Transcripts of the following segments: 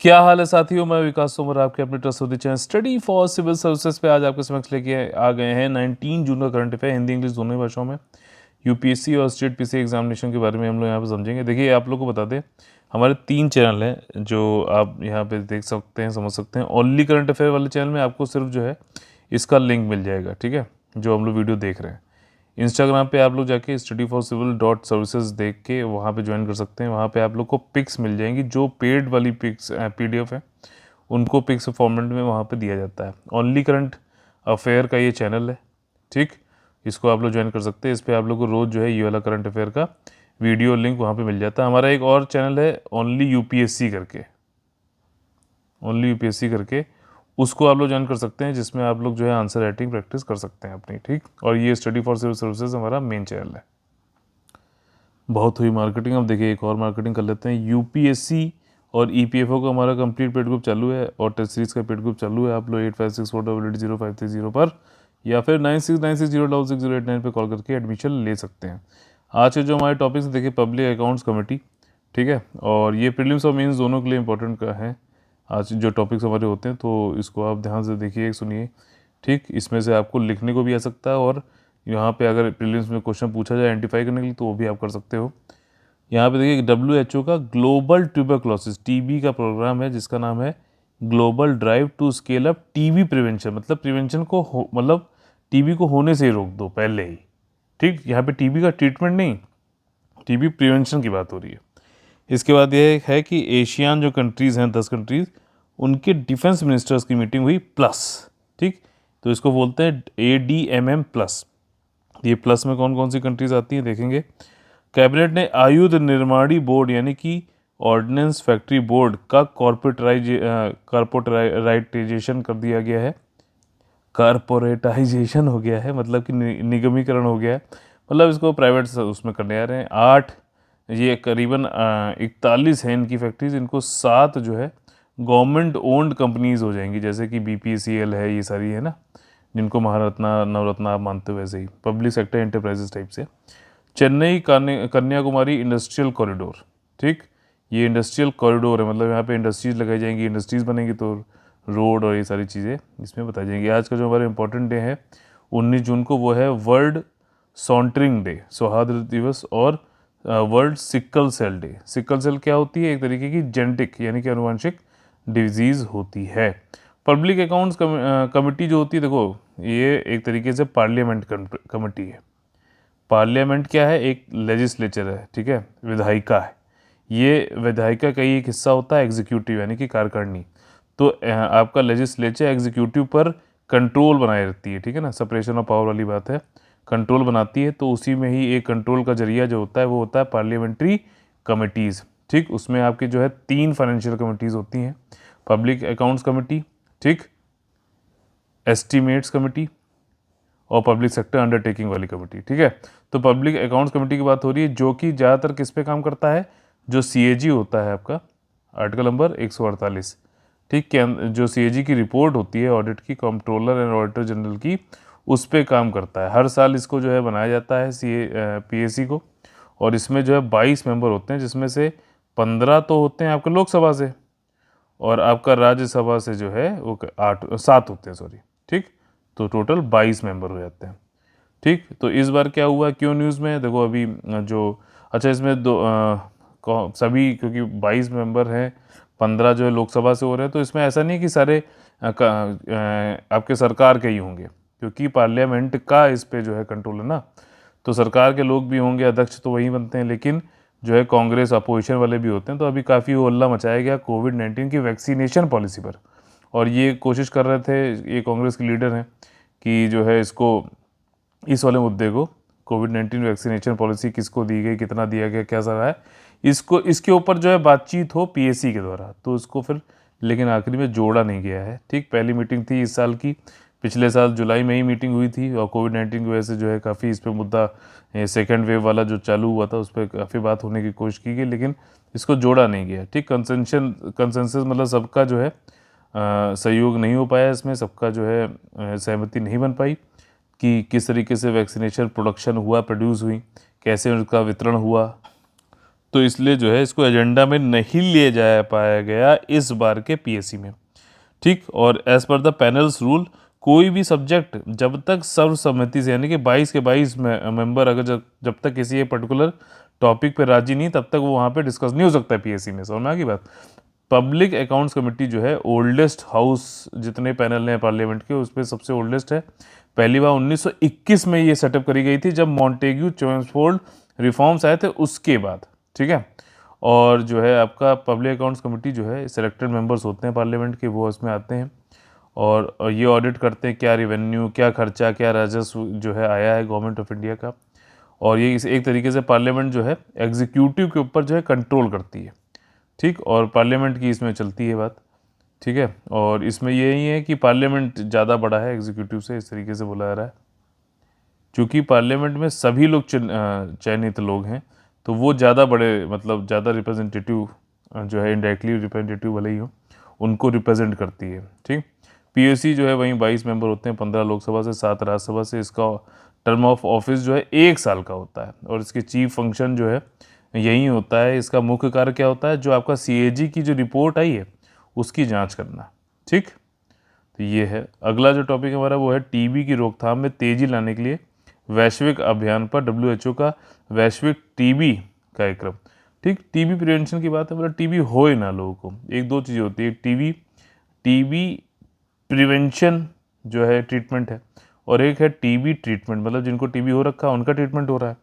क्या हाल है साथियों, मैं विकास तोमर आपके अपने trust channel study for civil services पे आज आपके समक्ष लेके आ गए हैं 19 जून का करंट अफेयर हिंदी इंग्लिश दोनों ही भाषाओं में। यूपीएससी और स्टेट पीसी एग्जामिनेशन के बारे में हम लोग यहाँ पे समझेंगे। देखिए, आप लोग को बता दें, हमारे 3 चैनल हैं जो आप यहाँ पे देख सकते हैं, समझ सकते हैं। ओनली करंट अफेयर वाले चैनल में आपको सिर्फ जो है इसका लिंक मिल जाएगा, ठीक है, जो हम लोग वीडियो देख रहे हैं। इंस्टाग्राम पे आप लोग जाके studyforcivil.services देख के वहाँ पे ज्वाइन कर सकते हैं। वहाँ पे आप लोग को पिक्स मिल जाएंगी, जो पेड वाली पिक्स पीडीएफ है उनको पिक्स फॉर्मेट में वहाँ पे दिया जाता है। ओनली करंट अफेयर का ये चैनल है, ठीक, इसको आप लोग ज्वाइन कर सकते हैं। इस पर आप लोग को रोज़ जो है ये वाला करंट अफेयर का वीडियो लिंक वहाँ पे मिल जाता है। हमारा एक और चैनल है ओनली यूपीएससी करके, उसको आप लोग ज्वाइन कर सकते हैं, जिसमें आप लोग जो है आंसर राइटिंग प्रैक्टिस कर सकते हैं अपनी, ठीक। और ये स्टडी फॉर सिविल सर्विसेज हमारा मेन चैनल है। बहुत हुई मार्केटिंग, अब देखिए एक और मार्केटिंग कर लेते हैं। यूपीएससी और ईपीएफओ का हमारा कंप्लीट पेड ग्रुप चालू है और टेस्ट सीरीज का पेड ग्रुप चालू है। आप लोग 8564880530 पर या फिर 9696066089 पर कॉल करके एडमिशन ले सकते हैं। आज के जो हमारे टॉपिक्स देखिए, पब्लिक अकाउंट्स कमेटी, ठीक है, और ये प्रीलिम्स और मेंस दोनों के लिए इंपॉर्टेंट का है आज जो टॉपिक्स हमारे होते हैं, तो इसको आप ध्यान से देखिए, सुनिए, ठीक। इसमें से आपको लिखने को भी आ सकता है और यहाँ पे अगर प्रीलिम्स में क्वेश्चन पूछा जाए आइडेंटिफाई करने के लिए तो वो भी आप कर सकते हो। यहाँ पे देखिए WHO का ग्लोबल ट्यूबरक्लोसिस टीबी का प्रोग्राम है, जिसका नाम है global drive to scale up TB prevention. मतलब प्रिवेंशन को मतलब टीबी को होने से ही रोक दो पहले ही, ठीक। यहाँ पे टीबी का ट्रीटमेंट नहीं, टीबी प्रिवेंशन की बात हो रही है। इसके बाद यह है कि एशियान जो कंट्रीज़ हैं 10 कंट्रीज़, उनके डिफेंस मिनिस्टर्स की मीटिंग हुई प्लस, ठीक। तो इसको बोलते हैं ADMM प्लस। ये प्लस में कौन कौन सी कंट्रीज आती हैं देखेंगे। कैबिनेट ने आयुध निर्माणी बोर्ड यानी कि ऑर्डिनेंस फैक्ट्री बोर्ड का कॉर्पोरेटाइजेशन कर दिया गया है। कॉर्पोरेटाइजेशन हो गया है, मतलब कि निगमीकरण हो गया है, मतलब इसको प्राइवेट उसमें करने आ रहे हैं। 8 ये करीबन 41 हैं इनकी फैक्ट्रीज, इनको 7 जो है गवर्नमेंट ओन्ड कंपनीज हो जाएंगी, जैसे कि BPCL है, ये सारी है ना, जिनको महारत्ना नवरत्ना आप मानते हो, वैसे ही पब्लिक सेक्टर एंटरप्राइजेस टाइप से। चेन्नई कन्याकुमारी इंडस्ट्रियल कॉरिडोर, ठीक, ये इंडस्ट्रियल कॉरिडोर है, मतलब यहाँ पे इंडस्ट्रीज लगाई जाएंगी, इंडस्ट्रीज बनेंगी तो रोड और ये सारी चीज़ें इसमें बताई जाएंगी। आज का जो हमारा इंपॉर्टेंट डे है 19 जून को, वो है वर्ल्ड सॉन्टरिंग डे, सौहार्द दिवस, और world sickle cell day. Sickle cell क्या होती है? एक तरीके की जेनेटिक यानी कि अनुवांशिक डिजीज़ होती है। पब्लिक अकाउंट्स कमेटी जो होती है, देखो ये एक तरीके से पार्लियामेंट कमेटी है। पार्लियामेंट क्या है? एक लेजिस्लेचर है, ठीक है, विधायिका है। ये विधायिका का ही एक हिस्सा होता है एग्जीक्यूटिव यानी कि कार्यकारिणी। तो आपका लेजिस्लेचर एग्जीक्यूटिव पर कंट्रोल बनाए रखती है, ठीक है ना, सेपरेशन ऑफ पावर वाली बात है, कंट्रोल बनाती है। तो उसी में ही एक कंट्रोल का जरिया जो होता है वो होता है पार्लियामेंट्री कमिटीज़, ठीक। उसमें आपकी जो है 3 फाइनेंशियल कमिटीज़ होती हैं, पब्लिक अकाउंट्स कमेटी, ठीक, एस्टीमेट्स कमेटी और पब्लिक सेक्टर अंडरटेकिंग वाली कमेटी, ठीक है। तो पब्लिक अकाउंट्स कमेटी की बात हो रही है, जो कि ज़्यादातर किस पे काम करता है? जो CAG होता है आपका, आर्टिकल नंबर 148, ठीक, जो CAG की रिपोर्ट होती है ऑडिट की, कंट्रोलर एंड ऑडिटर जनरल की, उस पर काम करता है। हर साल इसको जो है बनाया जाता है PAC को, और इसमें जो है 22 मेंबर होते हैं, जिसमें से 15 तो होते हैं आपके लोकसभा से, और आपका राज्यसभा से जो है वो 7 होते हैं, सॉरी, ठीक। तो टोटल 22 मेंबर हो जाते हैं, ठीक। तो इस बार क्या हुआ, क्यों न्यूज़ में, देखो अभी जो, अच्छा इसमें सभी, क्योंकि 22 मेंबर हैं, 15 जो है लोकसभा से हो रहे हैं, तो इसमें ऐसा नहीं है कि सारे आपके सरकार के ही होंगे, क्योंकि पार्लियामेंट का इस पे जो है कंट्रोल है ना, तो सरकार के लोग भी होंगे, अध्यक्ष तो वही बनते हैं, लेकिन जो है कांग्रेस अपोजिशन वाले भी होते हैं। तो अभी काफ़ी हल्ला मचाया गया कोविड-19 की वैक्सीनेशन पॉलिसी पर, और ये कोशिश कर रहे थे, ये कांग्रेस के लीडर हैं, कि जो है इसको, इस वाले मुद्दे को, कोविड-19 वैक्सीनेशन पॉलिसी किसको दी गई, कितना दिया गया, क्या सारा है, इसको, इसके ऊपर जो है बातचीत हो PAC के द्वारा, तो इसको फिर लेकिन आखिरी में जोड़ा नहीं गया है, ठीक। पहली मीटिंग थी इस साल की, पिछले साल जुलाई में ही मीटिंग हुई थी, और कोविड-19 की वजह से जो है काफ़ी इस पर मुद्दा, सेकेंड वेव वाला जो चालू हुआ था उस पर काफ़ी बात होने की कोशिश की गई, लेकिन इसको जोड़ा नहीं गया, ठीक। कंसेंसस मतलब सबका जो है सहयोग नहीं हो पाया इसमें, सबका जो है सहमति नहीं बन पाई कि किस तरीके से वैक्सीनेशन प्रोडक्शन हुआ, प्रोड्यूस हुई, कैसे उनका वितरण हुआ, तो इसलिए जो है इसको एजेंडा में नहीं ले जा पाया गया इस बार के पीएससी में। ठीक, और as per the panels rule कोई भी सब्जेक्ट जब तक सर्वसम्मति से यानी कि 22 के 22 मेंबर अगर जब तक किसी एक पर्टिकुलर टॉपिक पे राजी नहीं तब तक वो वहाँ पे डिस्कस नहीं हो सकता है पीएससी में। समझ में आ गई बात। पब्लिक अकाउंट्स कमेटी जो है ओल्डेस्ट हाउस, जितने पैनल हैं पार्लियामेंट के उसमें सबसे ओल्डेस्ट है। पहली बार 1921 में ये सेटअप करी गई थी जब मॉन्टेग्यू चेम्सफोर्ड रिफॉर्म्स आए थे उसके बाद। ठीक है, और जो है आपका पब्लिक अकाउंट्स कमेटी जो है सिलेक्टेड मेंबर्स होते हैं पार्लियामेंट के, वो इसमें आते हैं और ये ऑडिट करते हैं क्या रिवेन्यू, क्या खर्चा, क्या राजस्व जो है आया है गवर्नमेंट ऑफ इंडिया का। और ये एक तरीके से पार्लियामेंट जो है एग्जीक्यूटिव के ऊपर जो है कंट्रोल करती है। ठीक, और पार्लियामेंट की इसमें चलती है बात। ठीक है, और इसमें यही है कि पार्लियामेंट ज़्यादा बड़ा है एग्जीक्यूटिव से, इस तरीके से बोला जा रहा है। क्योंकि पार्लियामेंट में सभी लोग चयनित लोग हैं तो वो ज़्यादा बड़े मतलब ज़्यादा रिप्रेजेंटेटिव जो है इनडायरेक्टली रिप्रेजेंटेटिव भले ही हो उनको रिप्रेजेंट करती है। ठीक, पीएससी जो है वहीं 22 मेंबर होते हैं, 15 लोकसभा से 7 राज्यसभा से। इसका टर्म ऑफ ऑफिस जो है 1 साल का होता है और इसके चीफ फंक्शन जो है यही होता है। इसका मुख्य कार्य क्या होता है, जो आपका सीएजी की जो रिपोर्ट आई है उसकी जांच करना। ठीक, तो ये है। अगला जो टॉपिक हमारा वो है टीबी की रोकथाम में तेजी लाने के लिए वैश्विक अभियान पर डब्ल्यूएचओ का वैश्विक टीबी कार्यक्रम। ठीक, टीबी प्रिवेंशन की बात है, मतलब टीबी होए ना लोगों को। एक दो चीज़ें होती है, टीबी टीबी प्रिवेंशन जो है ट्रीटमेंट है और एक है टीबी ट्रीटमेंट, मतलब जिनको टीबी हो रखा है उनका ट्रीटमेंट हो रहा है,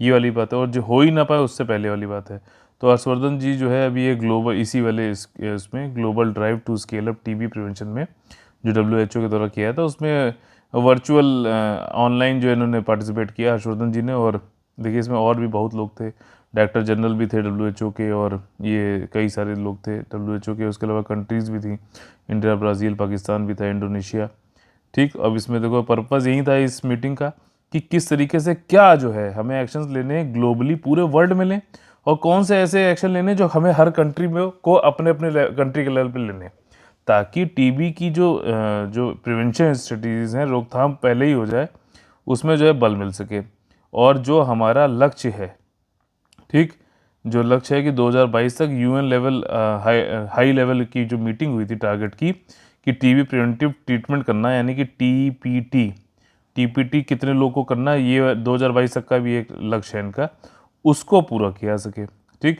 ये वाली बात है। और जो हो ही ना पाए उससे पहले वाली बात है। तो हर्षवर्धन जी जो है अभी ये ग्लोबल इसी वाले इसमें global drive to scale up TB prevention में जो डब्ल्यूएचओ के द्वारा किया था उसमें वर्चुअल ऑनलाइन जो इन्होंने पार्टिसिपेट किया हर्षवर्धन जी ने। और देखिए इसमें और भी बहुत लोग थे, डायरेक्टर जनरल भी थे डब्ल्यूएचओ के और ये कई सारे लोग थे डब्ल्यूएचओ के। उसके अलावा कंट्रीज़ भी थी, इंडिया, ब्राज़ील, पाकिस्तान भी था, इंडोनेशिया। ठीक, अब इसमें देखो पर्पज़ यही था इस मीटिंग का कि किस तरीके से क्या जो है हमें एक्शंस लेने हैं ग्लोबली पूरे वर्ल्ड में लें और कौन से ऐसे एक्शन लेने जो हमें हर कंट्री में को अपने अपने कंट्री के लेवल पे लेने, ताकि टीबी की जो प्रिवेंशन स्ट्रेटजीज हैं, रोकथाम पहले ही हो जाए, उसमें जो है बल मिल सके। और जो हमारा लक्ष्य है, ठीक, जो लक्ष्य है कि 2022 तक यूएन लेवल हाई लेवल की जो मीटिंग हुई थी टारगेट की कि टीबी प्रिवेंटिव ट्रीटमेंट करना, यानी कि टीपीटी कितने लोगों को करना है, ये 2022 तक का भी एक लक्ष्य है इनका, उसको पूरा किया सके। ठीक,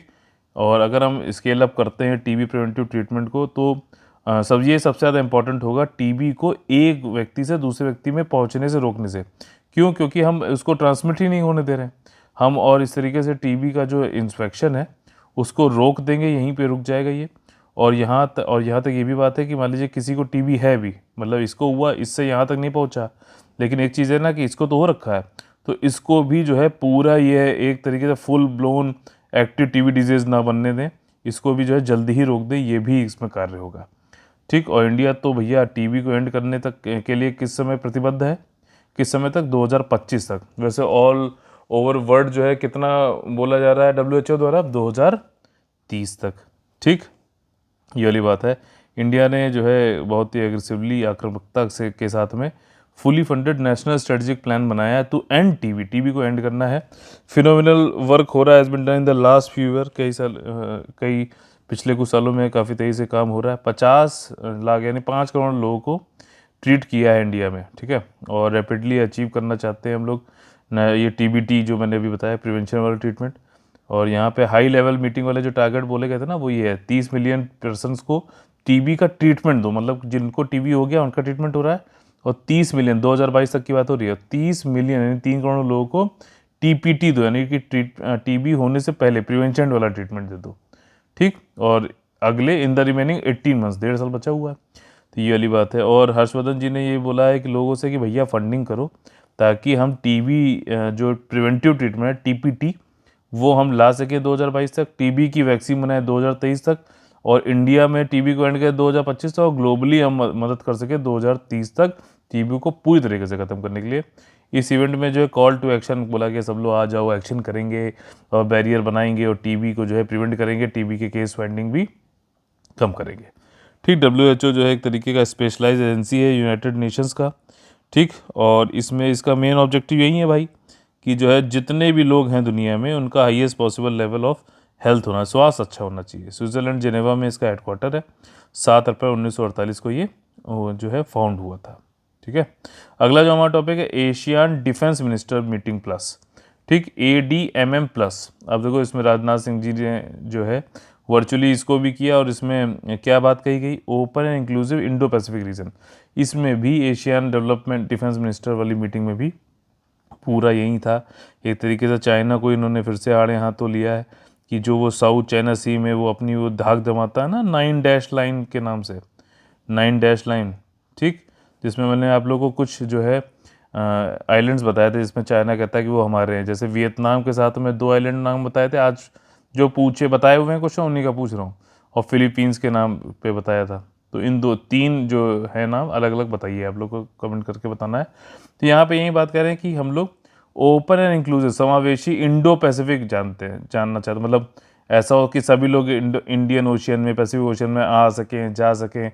और अगर हम स्केल अप करते हैं टीबी प्रिवेंटिव ट्रीटमेंट को तो सबसे ज़्यादा इंपॉर्टेंट होगा टीबी को एक व्यक्ति से दूसरे व्यक्ति में पहुंचने से रोकने से। क्यों? क्योंकि हम उसको ट्रांसमिट ही नहीं होने दे रहे हैं हम, और इस तरीके से टीबी का जो इन्फेक्शन है उसको रोक देंगे, यहीं पे रुक जाएगा ये। और यहाँ तक ये भी बात है कि मान लीजिए किसी को टीबी है भी, मतलब इसको हुआ, इससे यहाँ तक नहीं पहुँचा, लेकिन एक चीज़ है ना कि इसको तो हो रखा है, तो इसको भी जो है पूरा ये एक तरीके से full blown active TB disease ना बनने दें, इसको भी जो है जल्दी ही रोक दें, ये भी इसमें कार्य होगा। ठीक, और इंडिया तो भैया टीबी को एंड करने तक के लिए किस समय प्रतिबद्ध है, किस समय तक, 2025 तक। वैसे ऑल ओवर वर्ल्ड जो है कितना बोला जा रहा है डब्ल्यूएचओ द्वारा, 2030 तक। ठीक, ये वाली बात है। इंडिया ने जो है बहुत ही एग्रेसिवली आक्रामकता से के साथ में fully funded national strategic plan बनाया है टू एंड टीबी को एंड करना है। फिनोमिनल वर्क हो रहा है, has been done in the last few year, कई पिछले कुछ सालों में काफ़ी तेज़ी से काम हो रहा है। 50 लाख यानी 5 करोड़ लोगों को ट्रीट किया है इंडिया में। ठीक है, और रैपिडली अचीव करना चाहते हैं हम लोग ना ये टीबीटी जो मैंने अभी बताया, प्रिवेंशन वाला ट्रीटमेंट। और यहाँ पे हाई लेवल मीटिंग वाले जो टारगेट बोले गए थे ना, वो ये है 30 मिलियन पर्सनस को टीबी का ट्रीटमेंट दो, मतलब जिनको टीबी हो गया उनका ट्रीटमेंट हो रहा है। और 30 मिलियन 2022 तक की बात हो रही है, 30 मिलियन यानी 3 करोड़ लोगों को टीपीटी दो, यानी कि टीबी होने से पहले प्रिवेंशन वाला ट्रीटमेंट दे दो। ठीक, और अगले इन द रिमेनिंग 18 मंथ्स, 1.5 साल बचा हुआ है, तो ये वाली बात है। और हर्षवर्धन जी ने ये बोला है कि लोगों से कि भैया फंडिंग करो ताकि हम टीबी जो प्रिवेंटिव ट्रीटमेंट है टीपीटी वो हम ला सके 2022 तक, टीबी की वैक्सीन बनाए 2023 तक, और इंडिया में टीबी को एंड करें 2025 तक, और ग्लोबली हम मदद कर सके 2030 तक टीबी को पूरी तरीके से ख़त्म करने के लिए। इस इवेंट में जो है कॉल टू एक्शन बोला गया, सब लोग आ जाओ, एक्शन करेंगे और बैरियर बनाएंगे और टीबी को जो है प्रिवेंट करेंगे, टीबी के केस फाइंडिंग भी कम करेंगे। ठीक, डब्ल्यूएचओ जो है एक तरीके का स्पेशलाइज एजेंसी है यूनाइटेड नेशंस का। ठीक, और इसमें इसका मेन ऑब्जेक्टिव यही है भाई कि जो है जितने भी लोग हैं दुनिया में उनका highest possible level of health होना, स्वास्थ्य अच्छा होना चाहिए। स्विट्ज़रलैंड जेनेवा में इसका हेडक्वार्टर है। 7 अप्रैल 1948 को ये जो है फाउंड हुआ था। ठीक है, अगला जो हमारा टॉपिक है ASEAN defence minister meeting plus. ठीक, ADMM प्लस। अब देखो इसमें राजनाथ सिंह जी ने जो है वर्चुअली इसको भी किया, और इसमें क्या बात कही गई, open and inclusive Indo Pacific region. इसमें भी एशियन डेवलपमेंट डिफेंस मिनिस्टर वाली मीटिंग में भी पूरा यही था। एक तरीके से चाइना को इन्होंने फिर से आड़े हाथों लिया है कि जो वो साउथ चाइना सी में वो अपनी वो धाक जमाता है ना 9 डैश लाइन के नाम से, 9 डैश लाइन। ठीक, जिसमें मैंने आप लोगों को कुछ जो है आइलैंड्स बताए थे जिसमें चाइना कहता है कि वो हमारे हैं। जैसे वियतनाम के साथ में 2 आइलैंड नाम बताए थे, आज जो पूछे बताए हुए हैं क्वेश्चन उन्हीं का पूछ रहा हूँ, और फिलीपींस के नाम पे बताया था। तो इन 2-3 जो है नाम अलग अलग बताइए, आप लोग को कमेंट करके बताना है। तो यहाँ पे यही बात कर रहे हैं कि हम लोग ओपन एंड इंक्लूसिव समावेशी इंडो पैसिफिक जानना चाहते, मतलब ऐसा हो कि सभी लोग इंडियन ओशियन में, पैसिफिक ओशियन में आ सकें, जा सकें,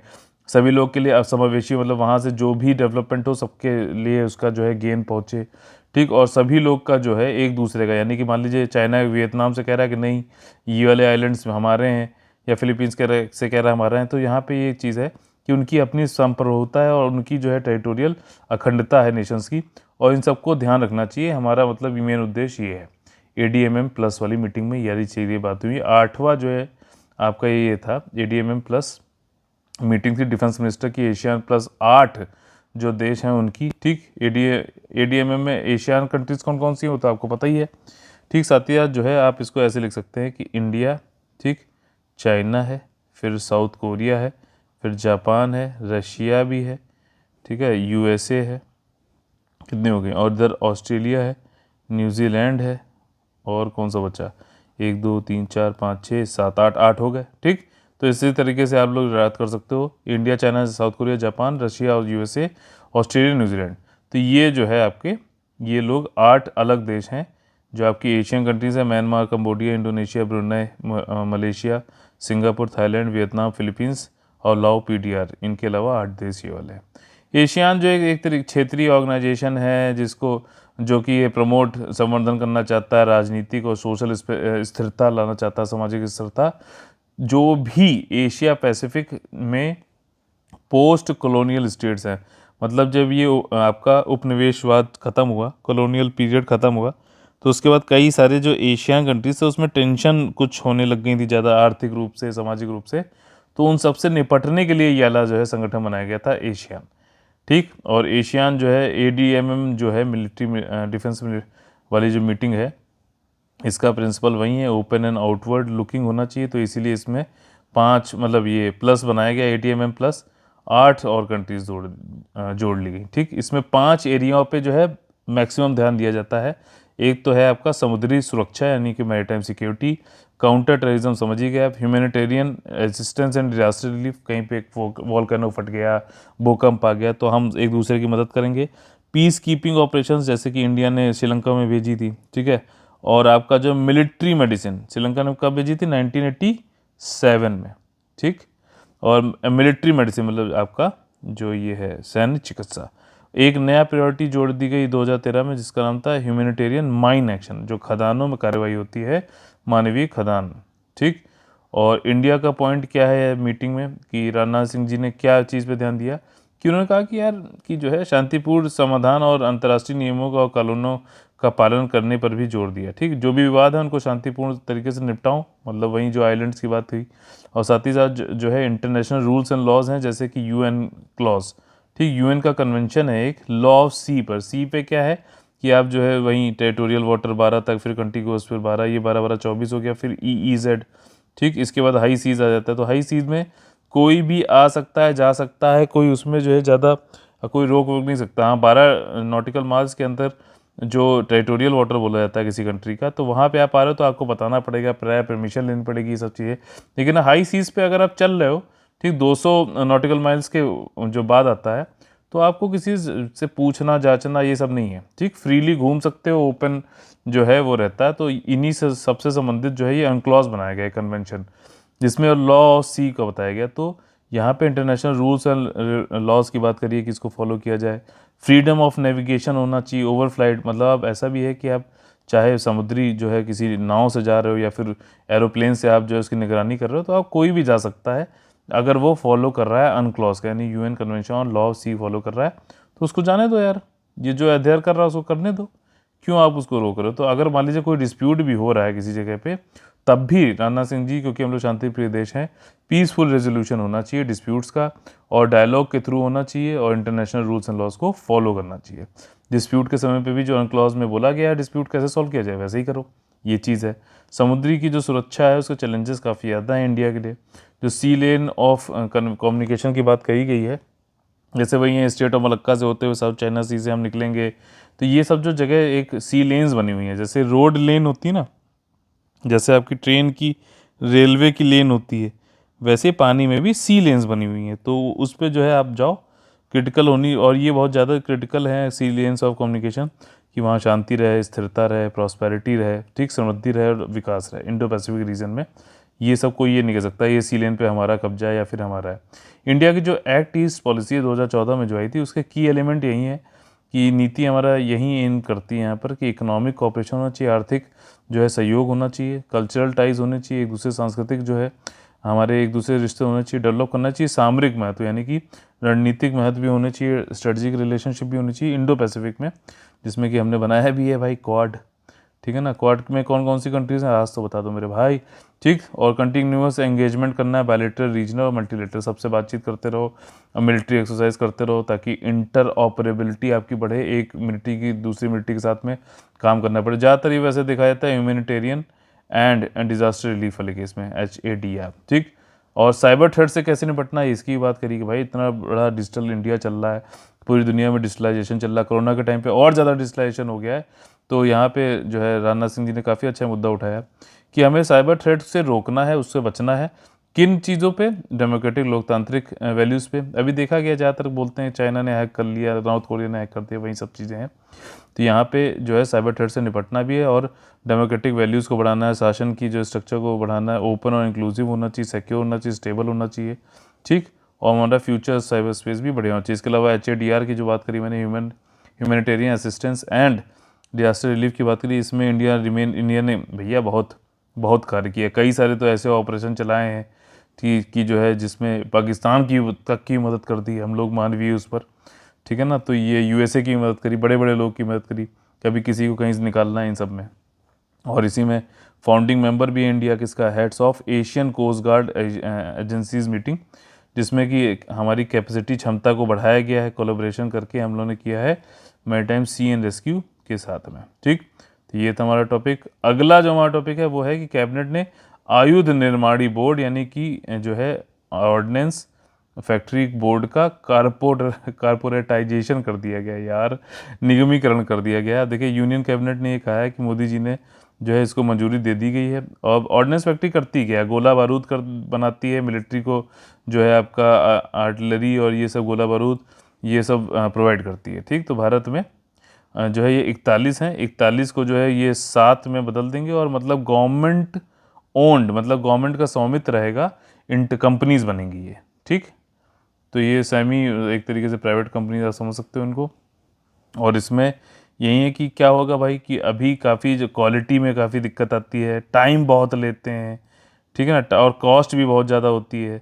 सभी लोग के लिए समावेशी, मतलब वहाँ से जो भी डेवलपमेंट हो सबके लिए उसका जो है गेन पहुँचे। ठीक, और सभी लोग का जो है एक दूसरे का, यानी कि मान लीजिए चाइना वियतनाम से कह रहा है कि नहीं ये वाले आइलैंड्स हमारे हैं, या फिलीपींस कह रहा है हमारा है, तो यहाँ पे ये चीज़ है कि उनकी अपनी संप्रभुता है और उनकी जो है टेरिटोरियल अखंडता है नेशंस की, और इन सबको ध्यान रखना चाहिए। हमारा मतलब मेन उद्देश्य ये है। ADMM प्लस वाली मीटिंग में यारी चाहिए बात हुई। 8वां जो है आपका ये था ADMM प्लस मीटिंग थी डिफेंस मिनिस्टर की, एशियान प्लस 8 जो देश हैं उनकी। ठीक, ADMM में एशियान कंट्रीज़ कौन कौन सी हैं वो तो आपको पता ही है। ठीक, साथ ही साथ जो है आप इसको ऐसे लिख सकते हैं कि इंडिया, ठीक, चाइना है, फिर साउथ कोरिया है, फिर जापान है, रशिया भी है, ठीक है, USA है, कितने हो गए, और इधर ऑस्ट्रेलिया है, न्यूजीलैंड है, और कौन सा बचा, 1 2 3 4 5 6 7 8, 8 हो गए। ठीक, तो इसी तरीके से आप लोग याद कर सकते हो, India, China, south Korea, Japan, Russia और USA, ऑस्ट्रेलिया, न्यूजीलैंड। तो ये जो है आपके ये लोग 8 अलग देश हैं जो आपकी एशियन कंट्रीज़ हैं। Myanmar, Cambodia, Indonesia, Brunei, Malaysia, Singapore, Thailand, Vietnam, Philippines और लाओ PDR। इनके अलावा 8 देश ये वाले हैं। एशियान जो एक तरीके क्षेत्रीय ऑर्गेनाइजेशन है जिसको जो कि ये प्रमोट संवर्धन करना चाहता है, राजनीतिक और सोशल स्थिरता लाना चाहता है, सामाजिक स्थिरता। जो भी एशिया पैसिफिक में पोस्ट कॉलोनियल स्टेट्स हैं, मतलब जब ये आपका उपनिवेशवाद ख़त्म हुआ, कॉलोनियल पीरियड ख़त्म हुआ, तो उसके बाद कई सारे जो एशियन कंट्रीज थे उसमें टेंशन कुछ होने लग गई थी ज़्यादा, आर्थिक रूप से, सामाजिक रूप से। तो उन सबसे निपटने के लिए ये वाला जो है संगठन बनाया गया था, एशियान। ठीक, और एशियान जो है ADMM जो है मिलिट्री डिफेंस वाली जो मीटिंग है, इसका प्रिंसिपल वही है, ओपन एंड आउटवर्ड लुकिंग होना चाहिए। तो इसीलिए इसमें 5 मतलब ये प्लस बनाया गया, ADMM प्लस 8 और कंट्रीज जोड़ ली गई। ठीक, इसमें 5 एरियाओं पे जो है मैक्सिमम ध्यान दिया जाता है। एक तो है आपका समुद्री सुरक्षा यानी कि मैरीटाइम सिक्योरिटी, काउंटर टेररिज्म समझिए आप, humanitarian assistance and disaster relief, कहीं पे एक वॉल्केनो फट गया, भूकंप आ गया तो हम एक दूसरे की मदद करेंगे। पीस कीपिंग ऑपरेशंस जैसे कि इंडिया ने श्रीलंका में भेजी थी, ठीक है। और आपका जो मिलिट्री मेडिसिन श्रीलंका ने कब भेजी थी, 1987 में, ठीक। और मिलिट्री मेडिसिन मतलब आपका जो ये है सैन्य चिकित्सा, एक नया प्रायोरिटी जोड़ दी गई 2013 में जिसका नाम था ह्यूमैनिटेरियन माइन एक्शन, जो खदानों में कार्रवाई होती है, मानवीय खदान, ठीक। और इंडिया का पॉइंट क्या है मीटिंग में कि राजनाथ सिंह जी ने क्या चीज़ पे ध्यान दिया कि उन्होंने कहा कि यार कि जो है शांतिपूर्ण समाधान और अंतर्राष्ट्रीय नियमों का और कानूनों का पालन करने पर भी जोर दिया, ठीक। जो भी विवाद है उनको शांतिपूर्ण तरीके से निपटाओ, मतलब वहीं जो आइलैंड्स की बात हुई। और साथ ही साथ जो है इंटरनेशनल रूल्स एंड लॉज हैं जैसे कि UN क्लॉज, ठीक। UN का कन्वेंशन है एक लॉ ऑफ सी पर, सी पे क्या है कि आप जो है वहीं टेरिटोरियल वाटर 12 तक, फिर कंटिगुअस, फिर 12, ये 12 12 24 हो गया, फिर EEZ, ठीक। इसके बाद हाई सीज आ जाता है, तो हाई सीज में कोई भी आ सकता है, जा सकता है, कोई उसमें जो है ज़्यादा कोई रोक नहीं सकता। हाँ, 12 नॉटिकल माइल्स के अंदर जो टेरिटोरियल वाटर बोला जाता है किसी कंट्री का, तो वहाँ पे आप आ रहे हो तो आपको बताना पड़ेगा, प्रायर परमिशन लेनी पड़ेगी, ये सब चीज़ें। लेकिन हाई सीज पे अगर आप चल रहे हो, ठीक, 200 नॉटिकल माइल्स के जो बाद आता है, तो आपको किसी से पूछना जांचना ये सब नहीं है, ठीक। फ्रीली घूम सकते हो, ओपन जो है वो रहता है। तो इन्हीं से सबसे संबंधित जो है ये अनक्लॉज बनाया गया है कन्वेंशन, जिसमें लॉ ऑफ सी का बताया गया। तो यहाँ पे इंटरनेशनल रूल्स एंड लॉज की बात करिए कि इसको फॉलो किया जाए। फ्रीडम ऑफ नेविगेशन होना चाहिए, ओवर फ्लाइट मतलब अब ऐसा भी है कि आप चाहे समुद्री जो है किसी नाव से जा रहे हो या फिर एरोप्लेन से आप जो है उसकी निगरानी कर रहे हो, तो आप कोई भी जा सकता है अगर वो फॉलो कर रहा है अनक्लॉज का, यानी UN convention on law of sea follow कर रहा है, तो उसको जाने दो यार। ये जो अध्ययन कर रहा है उसको करने दो, क्यों आप उसको रोक रहे हो? तो अगर मान लीजिए कोई डिस्प्यूट भी हो रहा है किसी जगह पे, तब भी राजनाथ सिंह जी, क्योंकि हम लोग शांति प्रिय देश हैं, पीसफुल रेजोल्यूशन होना चाहिए डिस्प्यूट्स का, और डायलॉग के थ्रू होना चाहिए, और इंटरनेशनल रूल्स एंड लॉज को फॉलो करना चाहिए। डिस्प्यूट के समय पे भी जो अनक्लॉज में बोला गया है डिस्प्यूट कैसे सॉल्व किया जाए, वैसे ही करो, ये चीज़ है। समुद्री की जो सुरक्षा है उसके चैलेंजेस काफ़ी ज़्यादा हैं इंडिया के लिए। जो सी लेन ऑफ कम्युनिकेशन की बात कही गई है, जैसे वही ये स्टेट ऑफ मलक्का से होते हुए साउथ चाइना सी से हम निकलेंगे, तो ये सब जो जगह एक सी लेन्स बनी हुई हैं, जैसे रोड लेन होती है ना, जैसे आपकी ट्रेन की रेलवे की लेन होती है, वैसे पानी में भी सी लेन्स बनी हुई हैं, तो उस पर जो है आप जाओ, क्रिटिकल होनी, और ये बहुत ज़्यादा क्रिटिकल है सी लेन्स ऑफ कम्युनिकेशन, कि वहाँ शांति रहे, स्थिरता रहे, प्रॉस्पेरिटी रहे, ठीक, समृद्धि रहे और विकास रहे इंडो पैसिफिक रीजन में। ये सब कोई ये नहीं कह सकता ये सी लेन पे हमारा कब्जा है या फिर हमारा है। इंडिया की जो एक्ट ईस्ट पॉलिसी है 2014 में जो आई थी, उसके की एलिमेंट यही है कि नीति हमारा यही एम करती है यहाँ पर कि इकोनॉमिक कॉपरेशन होना चाहिए, आर्थिक जो है सहयोग होना चाहिए, कल्चरल टाइज होने चाहिए, एक दूसरे सांस्कृतिक जो है हमारे एक दूसरे रिश्ते होने चाहिए, डेवलप करना चाहिए, सामरिक महत्व यानी कि रणनीतिक महत्व भी होने चाहिए, स्ट्रेटजिक रिलेशनशिप भी होनी चाहिए इंडो पैसिफिक में, जिसमें कि हमने बनाया भी है भाई क्वाड, ठीक है ना। क्वाड में कौन कौन सी कंट्रीज हैं आज तो बता दो मेरे भाई, ठीक। और कंटिन्यूअस एंगेजमेंट करना है, बायलैटरल, रीजनल और मल्टीलेटरल, सबसे बातचीत करते रहो, मिलिट्री एक्सरसाइज करते रहो, ताकि इंटर ऑपरेबिलिटी आपकी बढ़े, एक मिलिट्री की दूसरी मिलिट्री के साथ में काम करना पड़े। ज़्यादातर ये वैसे दिखाया जाता है ह्यूमैनिटेरियन एंड डिजास्टर रिलीफ वाले केस में, HADR, ठीक। और साइबर थ्रेट से कैसे निपटना है इसकी बात करी कि भाई इतना बड़ा डिजिटल इंडिया चल रहा है, पूरी दुनिया में डिजिटलाइजेशन चल रहा है, कोरोना के टाइम पे और ज़्यादा डिजिटलाइजेशन हो गया है, तो यहाँ पे जो है राजनाथ सिंह जी ने काफ़ी अच्छा मुद्दा उठाया कि हमें साइबर थ्रेट से रोकना है, उससे बचना है। किन चीज़ों पे? डेमोक्रेटिक लोकतांत्रिक वैल्यूज़ पे। अभी देखा गया ज़्यादातर बोलते हैं चाइना ने हैक कर लिया, नॉर्थ कोरिया ने हैक कर दिया, वही सब चीज़ें हैं। तो यहाँ पे जो है साइबर थ्रेट से निपटना भी है और डेमोक्रेटिक वैल्यूज़ को बढ़ाना है, शासन की जो स्ट्रक्चर को बढ़ाना है, ओपन और इंक्लूसिव होना चाहिए, सिक्योर होना चाहिए, स्टेबल होना चाहिए, ठीक। और हमारा फ्यूचर साइबर स्पेस भी बढ़िया होना चाहिए। इसके अलावा HADR की जो बात करी मैंने, humanitarian assistance and disaster relief की बात करी, इसमें इंडिया ने भैया बहुत बहुत कार्य किया। कई सारे तो ऐसे ऑपरेशन चलाए हैं कि जो है जिसमें पाकिस्तान की तक की मदद कर दी हम लोग, मानवीय उस पर, ठीक है ना। तो ये USA की मदद करी, बड़े बड़े लोग की मदद करी, कभी किसी को कहीं से निकालना है इन सब में। और इसी में फाउंडिंग मेंबर भी है इंडिया किसका, heads of Asian coast guard agencies meeting, जिसमें कि हमारी कैपेसिटी क्षमता को बढ़ाया गया है, कोलैबोरेशन करके हम लोगों ने किया है मैरीटाइम सी एंड रेस्क्यू के साथ में, ठीक। तो ये था हमारा टॉपिक। अगला जो हमारा टॉपिक है वो है कि कैबिनेट ने आयुध निर्माणी बोर्ड यानी कि जो है ऑर्डिनेंस फैक्ट्री बोर्ड का कारपोरेटाइजेशन कर दिया गया यार, निगमीकरण कर दिया गया। देखिए यूनियन कैबिनेट ने ये कहा है कि मोदी जी ने जो है इसको मंजूरी दे दी गई है। और ऑर्डिनेंस फैक्ट्री करती क्या है? गोला बारूद कर बनाती है, मिलिट्री को जो है आपका आर्टिलरी और ये सब गोला बारूद ये सब प्रोवाइड करती है, ठीक। तो भारत में जो है ये 41 हैं, 41 को जो है ये 7 में बदल देंगे, और मतलब गवर्नमेंट ओन्ड, मतलब गवर्नमेंट का स्वामित्व रहेगा, इंटर कंपनीज बनेंगी ये, ठीक। तो ये सेमी एक तरीके से प्राइवेट कंपनी आप समझ सकते हो इनको। और इसमें यही है कि क्या होगा भाई कि अभी काफ़ी जो क्वालिटी में काफ़ी दिक्कत आती है, टाइम बहुत लेते हैं, ठीक है ना, और कॉस्ट भी बहुत ज़्यादा होती है।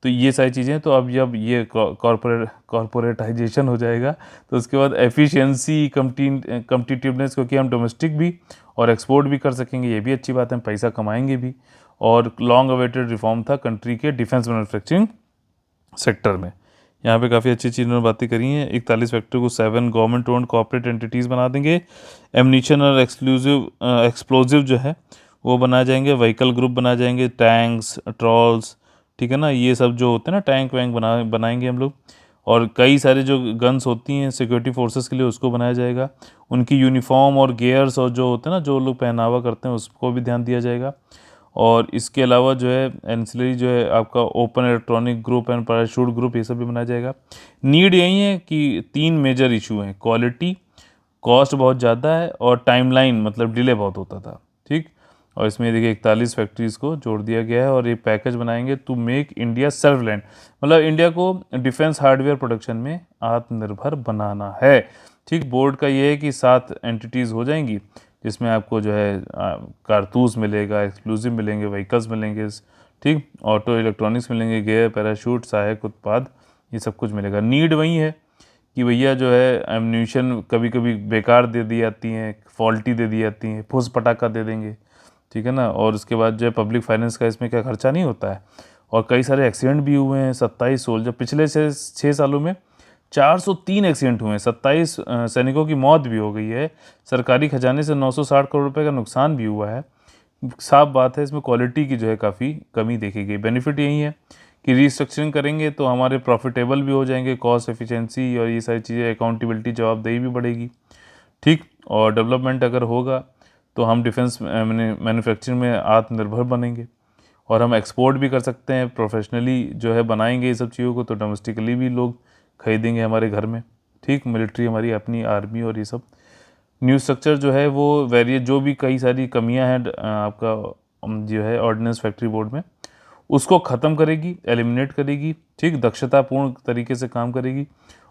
तो ये सारी चीज़ें, तो अब जब ये कॉरपोरेटाइजेशन हो जाएगा तो उसके बाद एफिशिएंसी, कम्पिटिटिवनेस, क्योंकि हम डोमेस्टिक भी और एक्सपोर्ट भी कर सकेंगे, ये भी अच्छी बात है, हम पैसा कमाएंगे भी। और लॉन्ग अवेटेड रिफॉर्म था कंट्री के डिफेंस मैन्युफैक्चरिंग सेक्टर में। यहाँ पे काफ़ी अच्छी चीज़ उन्होंने बातें करी हैं। 41 फैक्ट्री को 7 गवर्नमेंट ओन्ड कॉर्पोरेट एंटिटीज़ बना देंगे। एमनीशन और एक्सप्लोजिव जो है वो बनाए जाएंगे, व्हीकल ग्रुप बनाए जाएंगे, टैंक्स, ट्रॉल्स, ठीक है ना, ये सब जो होते हैं ना, टैंक वैंक बनाएंगे हम लोग। और कई सारे जो गन्स होती हैं सिक्योरिटी फोर्सेस के लिए, उसको बनाया जाएगा। उनकी यूनिफॉर्म और गियर्स और जो होते हैं ना, जो लोग पहनावा करते हैं, उसको भी ध्यान दिया जाएगा। और इसके अलावा जो है एंसिलरी जो है आपका open electronic group and parachute group, ये सब भी बनाया जाएगा। नीड यही है कि 3 मेजर इशू हैं, क्वालिटी, कॉस्ट बहुत ज़्यादा है, और टाइमलाइन मतलब डिले बहुत होता था, ठीक। और इसमें देखिए 41 फैक्ट्रीज़ को जोड़ दिया गया है, और ये पैकेज बनाएंगे to make India self reliant, मतलब इंडिया को डिफेंस हार्डवेयर प्रोडक्शन में आत्मनिर्भर बनाना है, ठीक। बोर्ड का ये है कि 7 एंटिटीज़ हो जाएंगी, जिसमें आपको जो है कारतूस मिलेगा, एक्सप्लोजिव मिलेंगे, व्हीकल्स मिलेंगे, ठीक, ऑटो इलेक्ट्रॉनिक्स मिलेंगे, गियर, पैराशूट, सहायक उत्पाद, ये सब कुछ मिलेगा। नीड वही है कि भैया जो है एम्यूनिशन कभी कभी बेकार दे दी जाती हैं, फॉल्टी दे दी जाती हैं, फुस पटाखा दे देंगे, ठीक है ना। और उसके बाद जो है पब्लिक फाइनेंस का इसमें क्या खर्चा नहीं होता है। और कई सारे एक्सीडेंट भी हुए हैं, 27 सोल्जर पिछले 6 सालों में 403 एक्सीडेंट हुए हैं, 27 सैनिकों की मौत भी हो गई है, सरकारी खजाने से 960 करोड़ रुपए का नुकसान भी हुआ है। साफ बात है, इसमें क्वालिटी की जो है काफ़ी कमी देखी गई। बेनिफिट यही है कि रीस्ट्रक्चरिंग करेंगे तो हमारे प्रॉफिटेबल भी हो जाएंगे, कॉस्ट एफिशिएंसी और ये सारी चीज़ें, अकाउंटेबिलिटी, जवाबदेही भी बढ़ेगी, ठीक। और डेवलपमेंट अगर होगा तो हम डिफेंस मैन्युफैक्चरिंग में आत्मनिर्भर बनेंगे और हम एक्सपोर्ट भी कर सकते हैं। प्रोफेशनली जो है बनाएंगे ये सब चीज़ों को तो डोमेस्टिकली भी लोग खरीदेंगे हमारे घर में, ठीक। मिलिट्री हमारी अपनी आर्मी और ये सब। न्यू स्ट्रक्चर जो है वो वेरिए जो भी कई सारी कमियां हैं आपका जो है ऑर्डिनेंस फैक्ट्री बोर्ड में, उसको ख़त्म करेगी, एलिमिनेट करेगी, ठीक। दक्षतापूर्ण तरीके से काम करेगी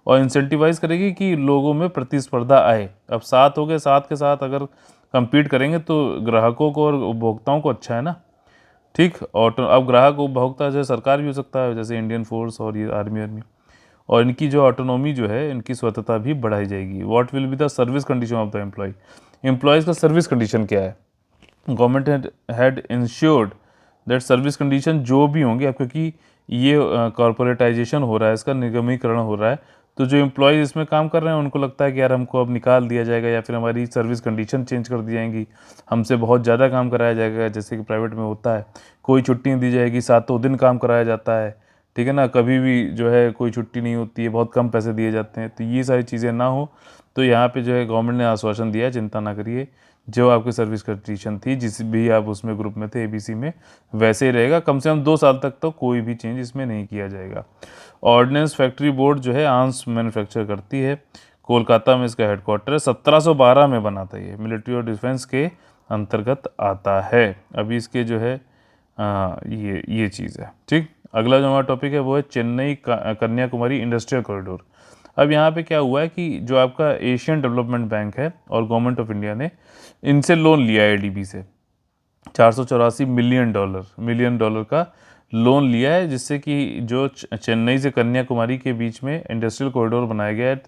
और इंसेंटिवाइज करेगी कि लोगों में प्रतिस्पर्धा आए। अब 7 हो गए, 7 के साथ अगर compete करेंगे तो ग्राहकों को और उपभोक्ताओं को अच्छा है ना, ठीक। और तो अब ग्राहक उपभोक्ता जैसे सरकार भी हो सकता है, जैसे इंडियन फोर्स और ये आर्मी, और इनकी जो ऑटोनॉमी जो है, इनकी स्वतंत्रता भी बढ़ाई जाएगी। What will be the service condition of the employ, employees का सर्विस कंडीशन क्या है। Government had ensured that service condition जो भी होंगे, अब क्योंकि ये कॉर्पोरेटाइजेशन हो रहा है, इसका निगमीकरण हो रहा है, तो जो एम्प्लॉयज़ इसमें काम कर रहे हैं उनको लगता है कि यार हमको अब निकाल दिया जाएगा या फिर हमारी सर्विस कंडीशन चेंज कर दी जाएंगी, हमसे बहुत ज़्यादा काम कराया जाएगा, जैसे कि प्राइवेट में होता है, कोई छुट्टी नहीं दी जाएगी, 7 दिन काम कराया जाता है, ठीक है ना, कभी भी जो है कोई छुट्टी नहीं होती है, बहुत कम पैसे दिए जाते हैं। तो ये सारी चीज़ें ना हो, तो यहाँ पे जो है गवर्नमेंट ने आश्वासन दिया है, चिंता ना करिए, जो आपकी सर्विस कंडीशन थी जिस भी आप उसमें ग्रुप में थे ABC में, वैसे ही रहेगा। कम से कम 2 साल तक तो कोई भी चेंज इसमें नहीं किया जाएगा। ऑर्डिनेंस फैक्ट्री बोर्ड जो है आर्म्स मैन्युफैक्चर करती है, कोलकाता में इसका हेडक्वार्टर है, 1712 में बना था, ये मिलिट्री और डिफेंस के अंतर्गत आता है। अभी इसके जो है ये चीज़ है, ठीक। अगला जो हमारा टॉपिक है वो है चेन्नई कन्याकुमारी इंडस्ट्रियल कॉरिडोर। अब यहाँ पे क्या हुआ है कि जो आपका एशियन डेवलपमेंट बैंक है और गवर्नमेंट ऑफ इंडिया ने इनसे लोन लिया है ADB से, 484 मिलियन डॉलर का लोन लिया है, जिससे कि जो चेन्नई से कन्याकुमारी के बीच में इंडस्ट्रियल कॉरिडोर बनाया गया है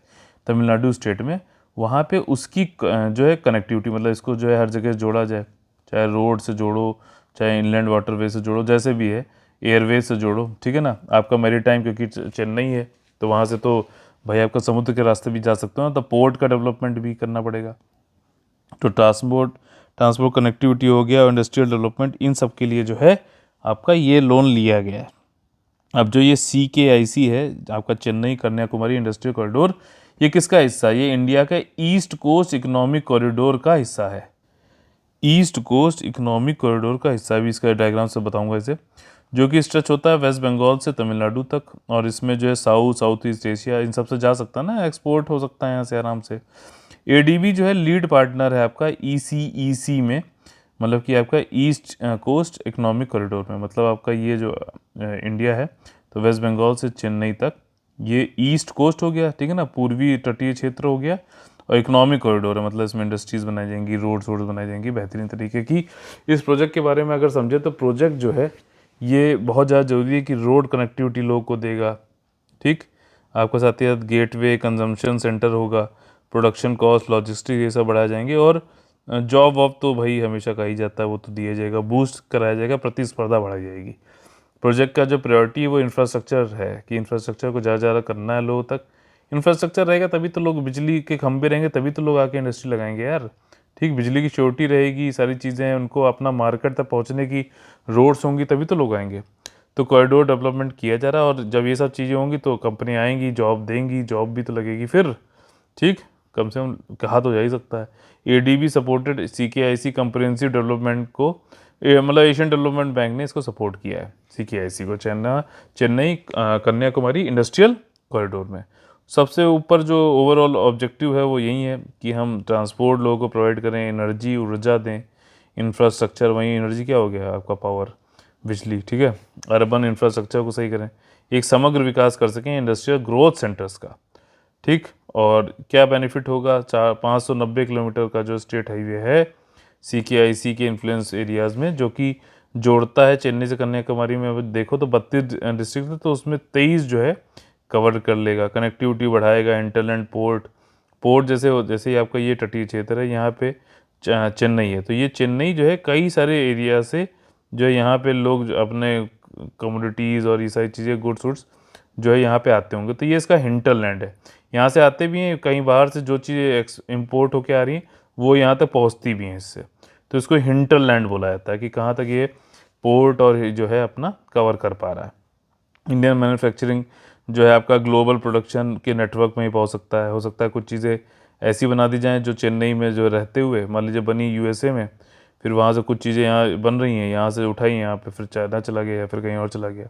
तमिलनाडु स्टेट में, वहाँ पे उसकी जो है कनेक्टिविटी, मतलब इसको जो है हर जगह जोड़ा जाए, चाहे रोड से जोड़ो, चाहे इनलैंड वाटरवे से जोड़ो, जैसे भी है, एयरवेज से जोड़ो, ठीक है ना। आपका मैरीटाइम क्योंकि चेन्नई है तो वहाँ से तो भाई आपका समुद्र के रास्ते भी जा सकते हो ना, तो पोर्ट का डेवलपमेंट भी करना पड़ेगा। तो ट्रांसपोर्ट कनेक्टिविटी हो गया और इंडस्ट्रियल डेवलपमेंट, इन सब के लिए जो है आपका ये लोन लिया गया है। अब जो ये CKIC है आपका चेन्नई कन्याकुमारी इंडस्ट्रियल कॉरिडोर, ये किसका हिस्सा है, ये इंडिया के ईस्ट कोस्ट इकोनॉमिक कॉरिडोर का हिस्सा है, ईस्ट कोस्ट इकोनॉमिक कॉरिडोर का हिस्सा भी। इसका डायग्राम से बताऊंगा इसे, जो कि स्ट्रेच होता है वेस्ट बंगाल से तमिलनाडु तक, और इसमें जो है साउथ ईस्ट एशिया इन सब से जा सकता है ना, एक्सपोर्ट हो सकता है यहाँ से आराम से। ADB जो है लीड पार्टनर है आपका ECEC में, मतलब कि आपका ईस्ट कोस्ट इकोनॉमिक कॉरिडोर में, मतलब आपका ये जो इंडिया है तो वेस्ट बंगाल से चेन्नई तक ये ईस्ट कोस्ट हो गया, ठीक है ना, पूर्वी तटीय क्षेत्र हो गया, और इकोनॉमिक कॉरिडोर है, मतलब इसमें इंडस्ट्रीज़ बनाई जाएंगी, रोड्स बनाई जाएंगी बेहतरीन तरीके की। इस प्रोजेक्ट के बारे में अगर समझे तो प्रोजेक्ट जो है ये बहुत ज़्यादा ज़रूरी है कि रोड कनेक्टिविटी लोग को देगा, ठीक। आपके साथ ही गेटवे, कंजम्पशन सेंटर होगा, प्रोडक्शन कॉस्ट, लॉजिस्टिक, ये सब बढ़ाए जाएंगे, और जॉब वॉब तो भाई हमेशा कहा ही जाता है, वो तो दिया जाएगा, बूस्ट कराया जाएगा, प्रतिस्पर्धा बढ़ाई जाएगी। प्रोजेक्ट का जो प्रायोरिटी है वो इंफ्रास्ट्रक्चर है कि इंफ्रास्ट्रक्चर को ज़्यादा ज़्यादा करना है लोगों तक। इंफ्रास्ट्रक्चर रहेगा तभी तो लोग, बिजली के खंभे रहेंगे तभी तो लोग आके इंडस्ट्री लगाएंगे यार, ठीक। बिजली की श्योरिटी रहेगी, सारी चीज़ें, उनको अपना मार्केट तक पहुँचने की रोड्स होंगी तभी तो लोग आएंगे। तो कॉरिडोर डेवलपमेंट किया जा रहा है, और जब ये सब चीज़ें होंगी तो कंपनी आएंगी, जॉब देंगी, जॉब भी तो लगेगी फिर, ठीक। कम से कम कहा तो जा ही सकता है। ADB supported CKIC comprehensive development को, मतलब एशियन डेवलपमेंट बैंक ने इसको सपोर्ट किया है CKIC को, चेन्नई कन्याकुमारी इंडस्ट्रियल कॉरिडोर में। सबसे ऊपर जो ओवरऑल ऑब्जेक्टिव है वो यही है कि हम ट्रांसपोर्ट लोगों को प्रोवाइड करें, एनर्जी ऊर्जा दें, इंफ्रास्ट्रक्चर, वहीं एनर्जी क्या हो गया आपका पावर, बिजली, ठीक है, अर्बन इंफ्रास्ट्रक्चर को सही करें, एक समग्र विकास कर सकें इंडस्ट्रियल ग्रोथ सेंटर्स का, ठीक। और क्या बेनिफिट होगा, 590 किलोमीटर का जो स्टेट हाईवे है CKIC के इन्फ्लुएंस एरियाज़ में, जो कि जोड़ता है चेन्नई से कन्याकुमारी में। अब देखो तो 32 डिस्ट्रिक्ट है, तो उसमें 23 जो है कवर कर लेगा। कनेक्टिविटी बढ़ाएगा, इंटरलैंड पोर्ट, जैसे ही आपका ये तटीय क्षेत्र है, यहाँ पे चेन्नई है, तो ये चेन्नई जो है कई सारे एरिया से जो है यहाँ पे लोग अपने कमोडिटीज़ और ये सारी चीज़ें, गुड्स वुड्स जो है यहाँ पे आते होंगे। तो ये इसका हिंटरलैंड है, यहाँ से आते भी हैं, कहीं बाहर से जो चीज़ें इम्पोर्ट होके आ रही हैं वो यहाँ तक पहुँचती भी हैं इससे। तो इसको हिंटरलैंड बोला जाता है कि कहाँ तक ये पोर्ट और जो है अपना कवर कर पा रहा है। इंडियन मैन्युफैक्चरिंग जो है आपका ग्लोबल प्रोडक्शन के नेटवर्क में ही पहुंच सकता है। हो सकता है कुछ चीज़ें ऐसी बना दी जाएं जो चेन्नई में जो रहते हुए मान लीजिए बनी USA में, फिर वहाँ से कुछ चीज़ें यहाँ बन रही हैं, यहाँ से उठाई यहाँ पे, फिर चाइना चला गया या फिर कहीं और चला गया।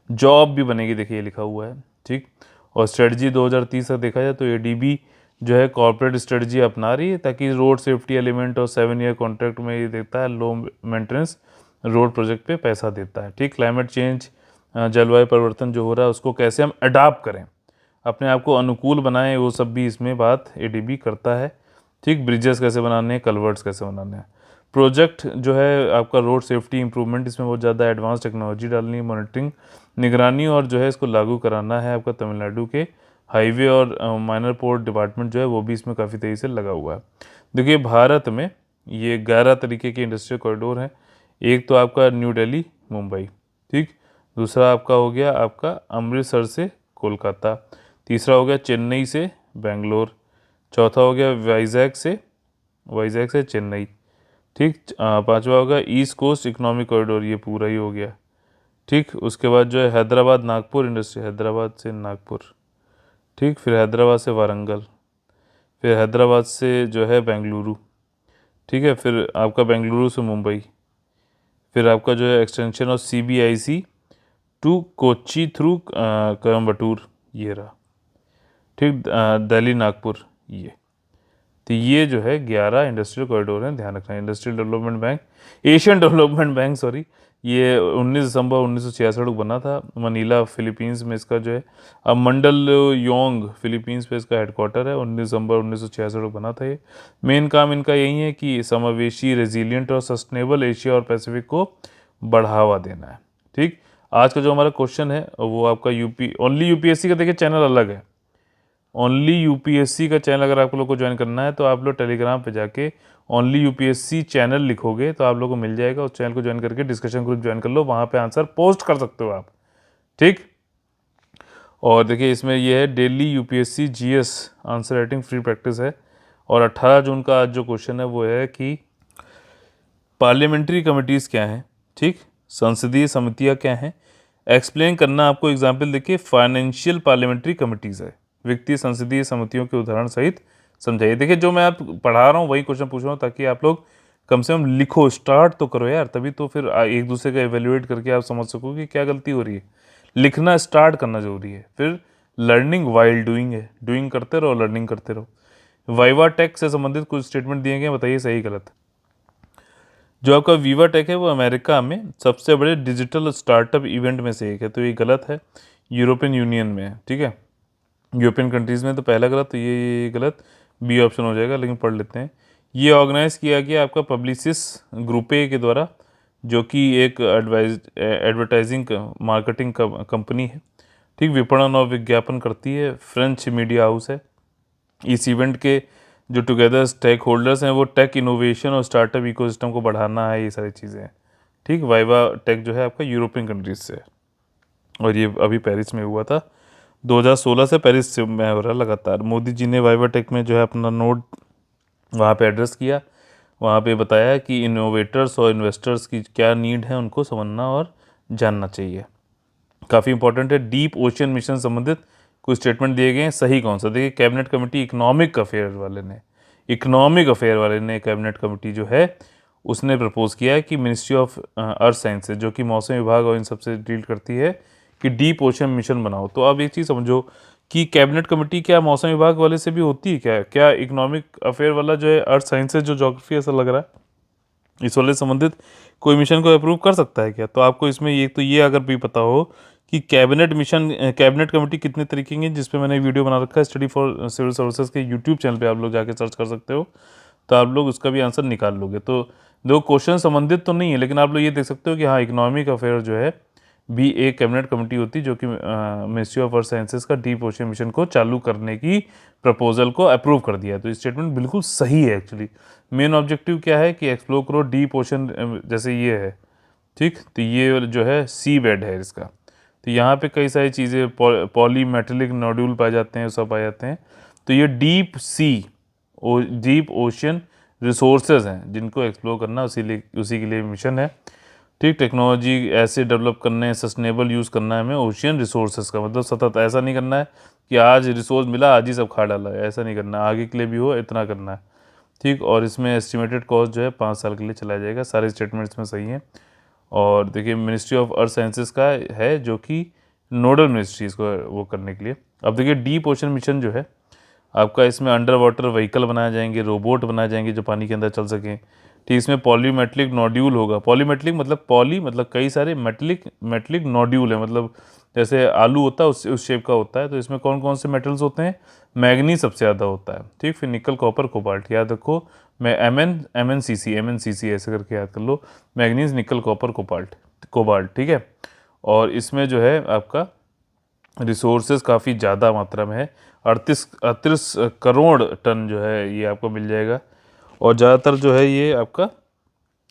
जॉब भी बनेगी, देखिए ये लिखा हुआ है। ठीक। और स्ट्रेटजी 2030 तक देखा जाए तो ADB जो है कॉर्पोरेट स्ट्रेटजी अपना रही है ताकि रोड सेफ्टी एलिमेंट और 7 ईयर कॉन्ट्रैक्ट में ये देता है, लो मेंटेनेंस रोड प्रोजेक्ट पे पैसा देता है। ठीक। क्लाइमेट चेंज, जलवायु परिवर्तन जो हो रहा है उसको कैसे हम अडाप्ट करें, अपने आप को अनुकूल बनाएं, वो सब भी इसमें बात ADB करता है। ठीक। ब्रिजेस कैसे बनाने हैं, कलवर्ट्स कैसे बनाने हैं। प्रोजेक्ट जो है आपका रोड सेफ्टी इंप्रूवमेंट, इसमें बहुत ज़्यादा एडवांस टेक्नोलॉजी डालनी है, मॉनिटरिंग, निगरानी और जो है इसको लागू कराना है। आपका तमिलनाडु के हाईवे और माइनर पोर्ट डिपार्टमेंट जो है वो भी इसमें काफ़ी तेज़ी से लगा हुआ है। देखिए भारत में ये 11 तरीके के इंडस्ट्रियल कॉरिडोर हैं। एक तो आपका न्यू दिल्ली मुंबई, ठीक। दूसरा आपका हो गया आपका अमृतसर से कोलकाता। तीसरा हो गया चेन्नई से बेंगलोर। चौथा हो गया वाइजैक से चेन्नई। ठीक। पांचवा होगा ईस्ट कोस्ट इकोनॉमिक कॉरिडोर, ये पूरा ही हो गया। ठीक। उसके बाद जो है हैदराबाद नागपुर इंडस्ट्री, हैदराबाद से नागपुर। ठीक। फिर हैदराबाद से वारंगल, फिर हैदराबाद से जो है बेंगलुरु। ठीक है। फिर आपका बेंगलुरु से मुंबई। फिर आपका जो है extension of CBIC to Kochi through Coimbatore, ये रहा। ठीक। दिल्ली नागपुर, ये। तो ये जो है 11 इंडस्ट्रियल कॉरिडोर हैं, ध्यान रखना। Industrial development bank, Asian development bank sorry, ये 19 दिसंबर 1966 को बना था मनीला फिलीपींस में इसका जो है। अब मंडल योंग फिलीपींस पे इसका हेडक्वार्टर है। 19 दिसंबर 1966 को बना था ये। मेन काम इनका यही है कि समावेशी, रेजिलियंट और सस्टेनेबल एशिया और पैसिफिक को बढ़ावा देना है। ठीक। आज का जो हमारा क्वेश्चन है वो आपका ओनली UPSC का देखिए चैनल अलग है। ओनली UPSC का चैनल अगर आप लोग को ज्वाइन करना है तो आप लोग टेलीग्राम पे जाके ओनली UPSC चैनल लिखोगे तो आप लोग को मिल जाएगा। उस चैनल को ज्वाइन करके डिस्कशन ग्रुप ज्वाइन कर लो, वहाँ पे आंसर पोस्ट कर सकते हो आप। ठीक। और देखिए इसमें ये है daily UPSC GS answer writing free practice है। और 18 जून का आज जो क्वेश्चन है वो है कि पार्लियामेंट्री कमिटीज़ क्या हैं। ठीक। संसदीय समितियाँ क्या हैं, एक्सप्लेन करना आपको। एग्जाम्पल देखिए, फाइनेंशियल पार्लियामेंट्री कमिटीज़ है, वित्तीय संसदीय समितियों के उदाहरण सहित समझाइए। देखिए जो मैं आप पढ़ा रहा हूँ वही क्वेश्चन पूछ रहा हूँ ताकि आप लोग कम से कम लिखो, स्टार्ट तो करो यार, तभी तो फिर एक दूसरे का एवेल्युएट करके आप समझ सको कि क्या गलती हो रही है। लिखना स्टार्ट करना जरूरी है। फिर लर्निंग वाइल डूइंग है, डूइंग करते रहो, लर्निंग करते रहो। वाइवा टेक से संबंधित कुछ स्टेटमेंट दिए गए, बताइए सही गलत। जो आपका वीवा टेक है वो अमेरिका में सबसे बड़े डिजिटल स्टार्टअप इवेंट में से एक है, तो ये गलत है। यूरोपियन यूनियन में है, ठीक है, यूरोपियन कंट्रीज़ में, तो पहला गलत, तो ये गलत, बी ऑप्शन हो जाएगा, लेकिन पढ़ लेते हैं। ये ऑर्गेनाइज किया गया आपका पब्लिसिस ग्रुप ए के द्वारा, जो कि एक एडवर्टाइजिंग मार्केटिंग कंपनी है। ठीक। विपणन और विज्ञापन करती है, फ्रेंच मीडिया हाउस है। इस इवेंट के जो टुगेदर स्टेक होल्डर्स हैं वो टेक इनोवेशन और स्टार्टअप इकोसिस्टम को बढ़ाना है, ये सारी चीज़ें हैं। ठीक। वाइवा टेक जो है आपका यूरोपियन कंट्रीज से है और ये अभी पेरिस में हुआ था। 2016 से पेरिस से में हो रहा है लगातार। मोदी जी ने वाइवा टेक में जो है अपना नोट वहाँ पे एड्रेस किया, वहाँ पे बताया कि इनोवेटर्स और इन्वेस्टर्स की क्या नीड है उनको समझना और जानना चाहिए। काफ़ी इंपॉर्टेंट है। डीप ओशन मिशन संबंधित कुछ स्टेटमेंट दिए गए हैं, सही कौन सा। देखिए कैबिनेट कमेटी इकोनॉमिक अफेयर वाले ने कैबिनेट कमेटी जो है उसने प्रपोज किया है कि मिनिस्ट्री ऑफ अर्थ साइंसेज, जो कि मौसम विभाग और इन सबसे डील करती है, कि डीप ओशन मिशन बनाओ। तो आप एक चीज़ समझो कि कैबिनेट कमेटी क्या मौसम विभाग वाले से भी होती है क्या इकोनॉमिक अफेयर वाला जो है अर्थ साइंसेज जो ज्योग्राफी ऐसा लग रहा है, इस वाले संबंधित कोई मिशन को अप्रूव कर सकता है क्या। तो आपको इसमें ये अगर भी पता हो कि कैबिनेट कमेटी कितने तरीके की है, जिस पे मैंने वीडियो बना रखा है स्टडी फॉर सिविल सर्विसेज के यूट्यूब चैनल पे, आप लोग जाके सर्च कर सकते हो, तो आप लोग उसका भी आंसर निकाल लोगे। तो दो क्वेश्चन संबंधित तो नहीं है, लेकिन आप लोग ये देख सकते हो कि हाँ, इकोनॉमिक अफेयर जो है भी एक कैबिनेट कमेटी होती है जो कि मिनिस्ट्री ऑफ अर्थ साइंसेज का डीप ओशन मिशन को चालू करने की प्रपोजल को अप्रूव कर दिया है। तो स्टेटमेंट बिल्कुल सही है एक्चुअली। मेन ऑब्जेक्टिव क्या है कि एक्सप्लोर करो डीप ओशन, जैसे ये है, ठीक, तो ये जो है सी बेड है इसका, तो यहाँ पे कई सारी चीज़ें पॉलीमेटेलिक नोड्यूल पाए जाते हैं, सब पाए जाते हैं। तो ये डीप ओशन रिसोर्सेज हैं जिनको एक्सप्लोर करना, उसी के लिए मिशन है, ठीक। टेक्नोलॉजी ऐसे डेवलप करने हैं, सस्टेनेबल यूज़ करना है हमें ओशियन रिसोर्सेज का, मतलब सतत, ऐसा नहीं करना है कि आज रिसोर्स मिला आज ही सब खा डाला है, ऐसा नहीं करना है, आगे के लिए भी हो इतना करना है, ठीक। और इसमें एस्टिमेटेड कॉस्ट जो है 5 साल के लिए चला जाएगा। सारे स्टेटमेंट्स में सही हैं। और देखिए मिनिस्ट्री ऑफ अर्थ साइंसेज का है जो कि नोडल मिनिस्ट्री इसको वो करने के लिए। अब देखिए डीप ओशन मिशन जो है आपका, इसमें अंडर वाटर व्हीकल बनाए जाएंगे, रोबोट बनाए जाएंगे जो पानी के अंदर चल सकें, ठीक। इसमें पॉलीमेटलिक नोड्यूल होगा। पॉलीमेटलिक मतलब पॉली मतलब कई सारे, मेटलिक नोड्यूल है, मतलब जैसे आलू होता है उस शेप का होता है। तो इसमें कौन कौन से मेटल्स होते हैं, मैग्नीज सबसे ज़्यादा होता है, ठीक। फिर निकल, कॉपर, कोबाल्ट, याद रखो, मैं एम एन सी सी ऐसे करके याद कर लो, मैग्नीज, निकल, कॉपर, कोबाल्ट, ठीक है। और इसमें जो है आपका रिसोर्सेज काफ़ी ज़्यादा मात्रा में है, 38 करोड़ टन जो है ये आपको मिल जाएगा। और ज़्यादातर जो है ये आपका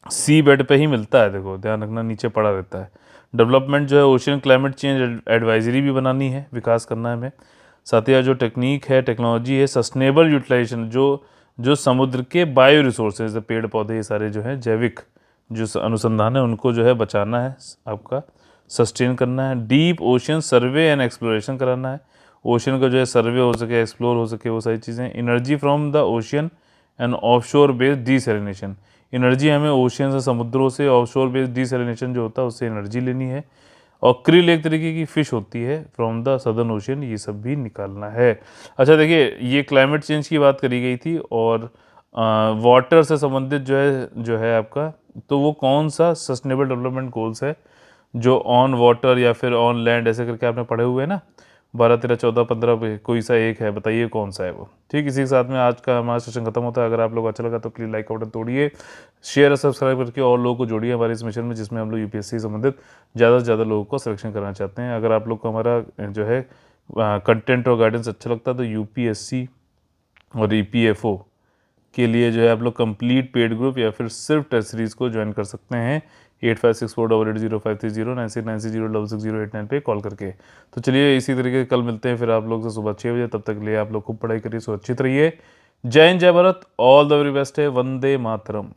सी बेड पे ही मिलता है, देखो ध्यान रखना, नीचे पड़ा रहता है। डेवलपमेंट जो है ओशियन क्लाइमेट चेंज एडवाइजरी भी बनानी है, विकास करना है हमें। साथ ही जो टेक्निक है, टेक्नोलॉजी है, सस्टेनेबल यूटिलाइजेशन, जो समुद्र के बायो रिसोर्सेज, पेड़ पौधे, ये सारे जो हैं जैविक जो अनुसंधान है उनको जो है बचाना है, आपका सस्टेन करना है। Deep ocean survey and exploration कराना है, ओशन का जो है सर्वे हो सके, एक्सप्लोर हो सके, वो सारी चीज़ें। Energy from the ocean and offshore based desalination, energy हमें ओशियन से, समुद्रों से, ऑफशोर बेस्ड डीसैलिनेशन जो होता है उससे एनर्जी लेनी है। और क्रिल एक तरीके की फ़िश होती है फ्रॉम द सदर्न ओशियन, ये सब भी निकालना है। अच्छा देखिए, ये क्लाइमेट चेंज की बात करी गई थी, और वाटर से संबंधित जो है आपका, तो वो कौन सा सस्टेनेबल डेवलपमेंट गोल्स है जो ऑन वाटर या फिर ऑन लैंड ऐसे करके आपने पढ़े हुए हैं ना, 12, 13, 14, 15 पे कोई सा एक है, बताइए कौन सा है वो, ठीक। इसी के साथ में आज का हमारा सेशन खत्म होता है। अगर आप लोग अच्छा लगा तो प्लीज़ लाइक का बटन तोड़िए, शेयर और सब्सक्राइब करके और लोगों को जोड़िए हमारे इस मिशन में, जिसमें हम लोग यूपीएससी से संबंधित ज़्यादा से ज़्यादा लोगों को सिलेक्शन करना चाहते हैं। अगर आप लोग को हमारा जो है कंटेंट और गाइडेंस अच्छा लगता है तो यूपीएससी और ईपीएफओ के लिए जो है आप लोग कंप्लीट पेड ग्रुप या फिर सिर्फ टेस्ट सीरीज़ को ज्वाइन कर सकते हैं 8564880530 9690660608 पे कॉल करके। तो चलिए इसी तरीके कल मिलते हैं फिर आप लोग से सुबह 6 बजे। तब तक के लिए आप लोग खूब पढ़ाई करिए, सुरक्षित रहिए। जय हिंद, जय Bharat, all the very best है, वंदे मातरम।